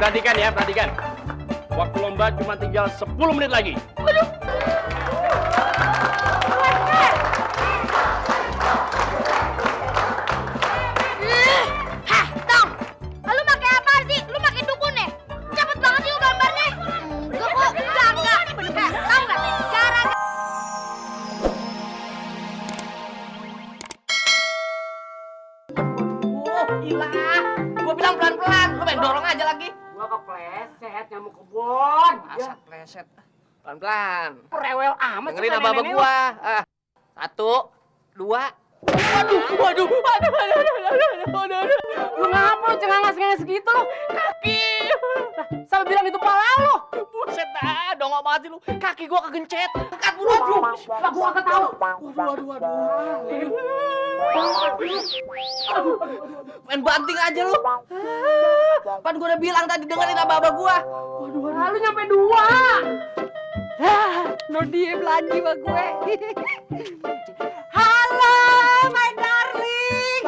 perhatikan ya, perhatikan. Waktu lomba cuma tinggal 10 menit lagi. Waduh. Hah, Tong. Lu pakai apa sih? Lu pakai dukun ya? Cepet banget sih lu gambarnya. Enggak kok, enggak. Tahu nggak? Gara-gara Gila, gua bilang pelan-pelan, lu main dorong aja lagi. Gua kepleset nyamuk kebon. Masa pleset. Pelan-pelan. Rewel amat. Dengerin abang gua. 1, 2. Waduh. Lu ngapa lu cengangas-cengangas gitu lu? Kaki. Sampai bilang itu pala lu. Buset dah, dongok banget sih lu. Kaki gua kegencet. Angkat buru. Lah gua kagak tahu. Waduh. Main banting aja lu. Pan gua udah bilang tadi dengerin abang gua. Waduh, lu nyampe 2. No diem lagi sama gue. Halo, my darling.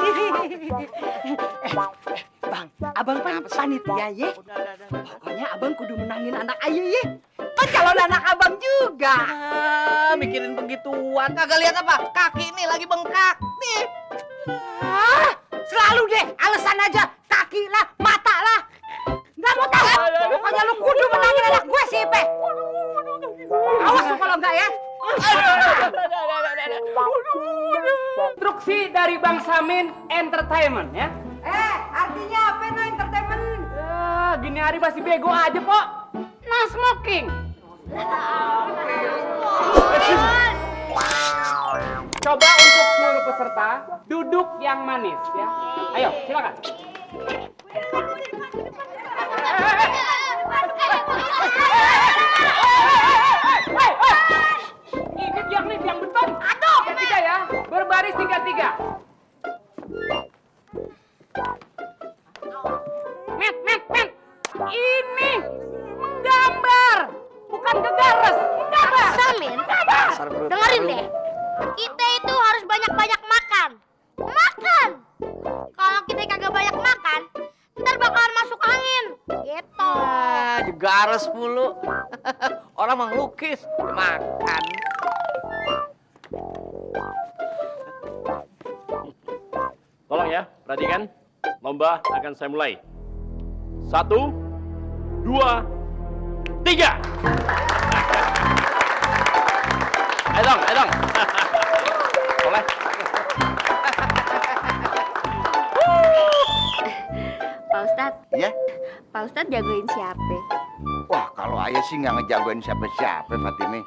Bang, abang kan panitia ye. Pokoknya abang kudu menangin anak ayu ye. Kan calon anak abang juga. Mikirin begituan. Kagak lihat apa? Kaki nih lagi bengkak. Nih. Selalu deh, alasan aja. Kaki lah, mata lah. Nggak mau tahu. Pokoknya lu kudu menangin anak gue sih, Pe. Awas lu kalau enggak ya. Instruksi dari Bang Samin Entertainment ya. Artinya apa no entertainment? Gini hari masih bego aja kok. No smoking. Coba untuk seluruh peserta duduk yang manis ya. Ayo, silakan. Ini yang beton. Aduh, 3 ya. Berbaris 3-3. Met. Ini menggambar, bukan gegares. Menggambar. Samin, dengerin deh. Kita itu harus banyak-banyak makan. Kalau kita kagak banyak makan, ntar bakalan masuk angin. Gitu. Jegares mulu. Orang mau ngelukis, makan. Tolong ya, perhatikan. Lomba akan saya mulai. 1, 2, 3. Ayo dong. Boleh. Pak Ustadz. Ya? Pak Ustadz jagoin siapa? Wah, kalau ayah sih nggak ngejagoin siapa-siapa, Fatime.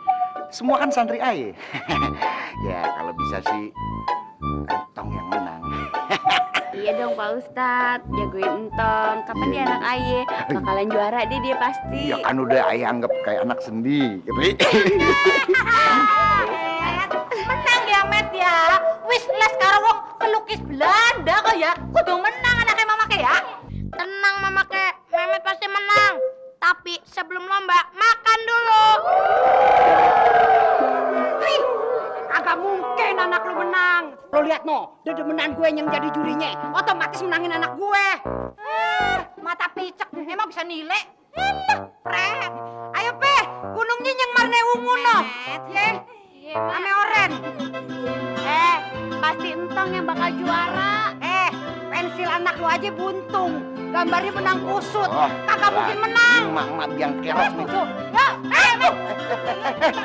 Semua kan santri ayah. Ya, kalau bisa sih Entong yang menang. Iya dong Pak Ustadz, jagoin Entong. Kapan dia anak ayah? Bakalan juara deh dia pasti. Ya kan udah ayah anggap kayak anak sendiri. Menang ya, Met ya. Wis les karo wong pelukis Belanda kok ya. Kudu menang anaknya Mama Ke ya. Tenang Mama Ke, Memet pasti menang. Tapi sebelum lomba, makan dulu. Wih, agak mungkin anak lu menang. Lo lihat no, dedemenan gue yang jadi jurinya. Otomatis menangin anak gue. Mata picek, emang bisa nilai? Pret. Ayo Pe, gunung nyinyeng marne ungu no. Ye, ame oren. Pasti Entong yang bakal juara. Pensil anak lu aja buntung. Gambarnya benang kusut. Oh, Kagak mungkin menang. Mak yang keros nih. Ya,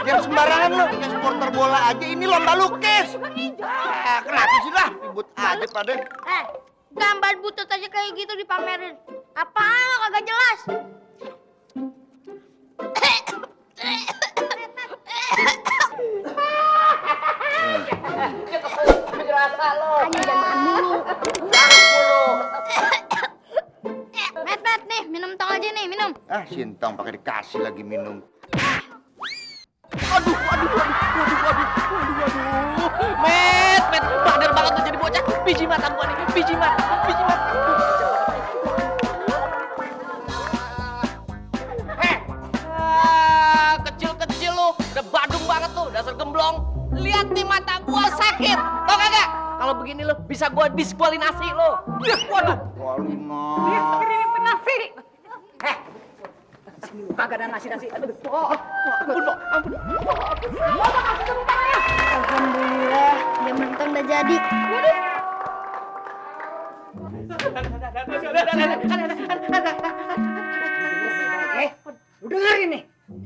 Jangan sembarangan lu. Kayak supporter bola aja. Ini lomba lukis. Kenapa sih lah? Ribut aja pada. Gambar butut aja kayak gitu dipamerin. Apaan kagak jelas? Met, nih, minum tong aja nih, minum. Sintong pakai dikasih lagi minum. Waduh. Met, badar banget tuh jadi bocah. Biji mata gua nih, biji mata. Kecil lu, udah badung banget tuh, dasar gemblong. Lihat nih mata gua sakit, tau kagak? Kalau begini lu bisa gua diskualinasi lu. Waduh. Walino. Diskriminasi. Kagak ada nasi-nasi. Aduh, ampun, ampun. Alhamdulillah, jam nonton udah jadi. Lu dengerin nih.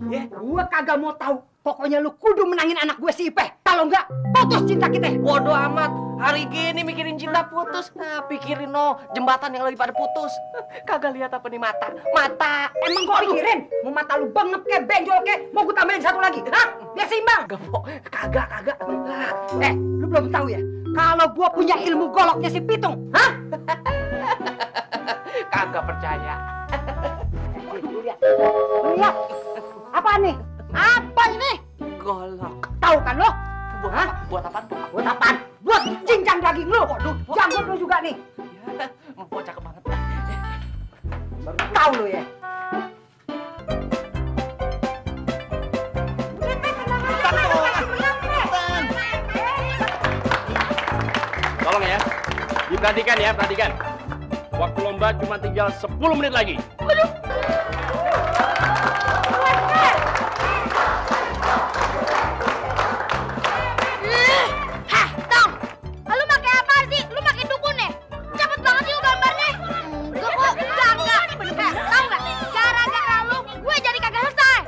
Ya, gua kagak mau tahu. Pokoknya lu kudu menangin anak gue si Ipeh. Kalau enggak, putus cinta kita. Bodoh amat. Hari gini mikirin cinta putus. Nah, pikirin jembatan yang lagi pada putus. Kagak lihat apa nih mata? Mata. Emang gua pikirin, mau mata lu bengep ke, benjol ke, mau gua tambahin satu lagi. Hah? Biar seimbang. Kagak. Lu belum tahu ya? Kalau gua punya ilmu goloknya si Pitung. Hah? Kagak percaya. Lu lihat. Apa nih? Apa ini? Golok. Tahu kan lo? Hah? Buat apa? Buat apaan? Buat cincang daging lu. Waduh, janggut lu juga nih. Empok cakep banget. Baru tahu lu ya. Tolong ya. Diperhatikan ya, perhatikan. Waktu lomba cuma tinggal 10 menit lagi. Hah, Tong. Lu pakai apa sih? Lu pakai dukun ya? Cepet banget sih lu gambarnya. Enggak kok, enggak. Tahu nggak? Gara-gara lu, gue jadi kagak selesai.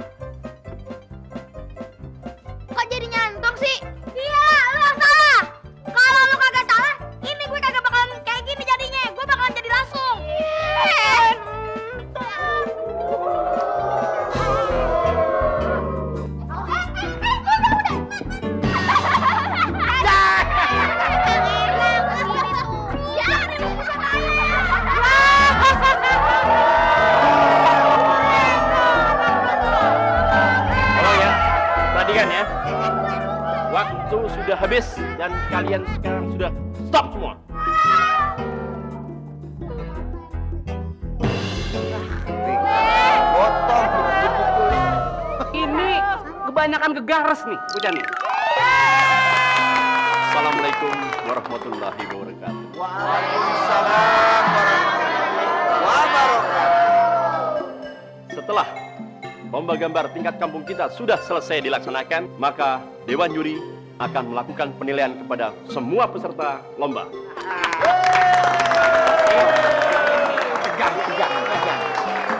Kok jadi nyantong sih? Iya, lu yang salah. Kalau lu kagak salah, ini gue kagak bakalan kayak gini jadinya. Gue bakalan jadi langsung. Tolong ya, perhatikan ya. Waktu sudah habis dan kalian sekarang sudah stop semua. Potong. Ini kebanyakan gegares nih, bocah nih. Assalamualaikum warahmatullahi wabarakatuh. Waalaikumsalam warahmatullahi wabarakatuh. Setelah lomba gambar tingkat kampung kita sudah selesai dilaksanakan, maka Dewan Juri akan melakukan penilaian kepada semua peserta lomba. Tegang.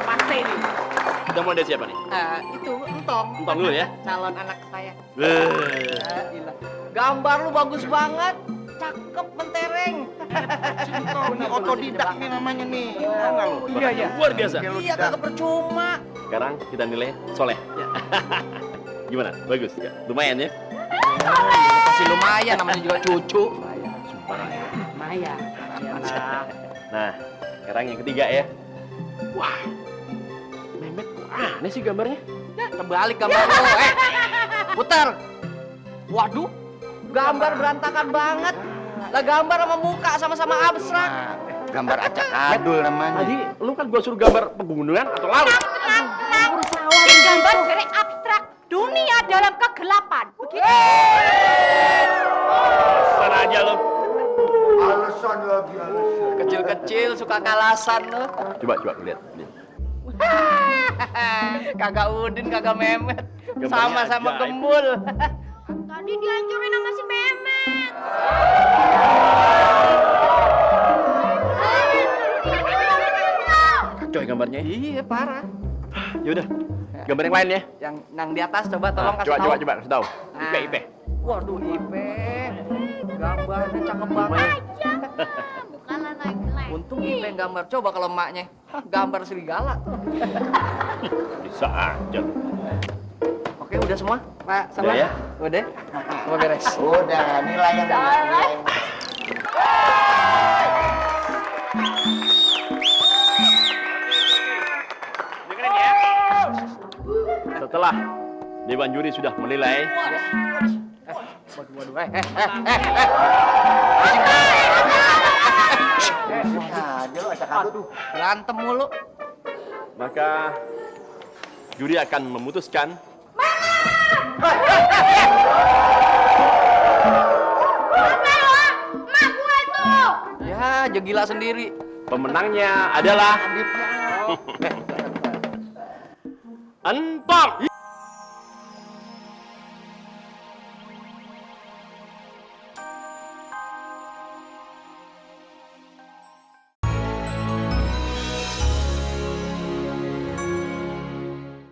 Pasti ini. Kita mulai dari siapa nih? Itu Entong. Entong dulu ya. Calon anak saya. Eh, Gambar lu bagus banget. Cakep mentereng. Ini otodidak nih namanya nih. Tahu nggak lu? Iya. Luar biasa. Iya, kagak percuma. Sekarang kita nilai Soleh. Gimana? Bagus ya? Lumayan ya? Pasti lumayan, namanya juga cucu. Maya. Nah, sekarang yang ketiga ya. Wah, Memet kok aneh sih gambarnya? Terbalik gambar lu. Putar. Waduh, gambar berantakan banget. Lah gambar sama muka sama-sama abstrak. Gambar acak adul namanya. Tadi lu kan gua suruh gambar pegunungan atau laut. Tenang. Ini gambar dari abstrak. Dunia dalam kegelapan. Begitu. Sana aja lu. Alasan lagi alasan. Kecil-kecil suka ngalasan lu. Coba lihat. Kagak Udin, kagak Memet. Gambarnya Sama-sama ajaib. gembul. Tadi dihancurin sama si Memet. Coy gambarnya. Iya, parah. Yaudah, gambar yang lain ya. Yang nang di atas coba tolong kasih tahu. Coba kasih tahu. Ipe. Waduh, Ipe. Gambarnya cakep banget. Bukanlah naik-naik. Untung Ipe gambar. Coba kalau emaknya gambar serigala. Bisa aja. Oke, udah semua? Pak, sama? Udah ya? Udah? Semua beres. Udah, nilai yang nilai. Dengerin ya. Setelah Dewan Juri sudah menilai, Waduh. Aja lu acak adul. Berantem mulu. maka juri akan memutuskan Ya, jegila sendiri. pemenangnya adalah Entong.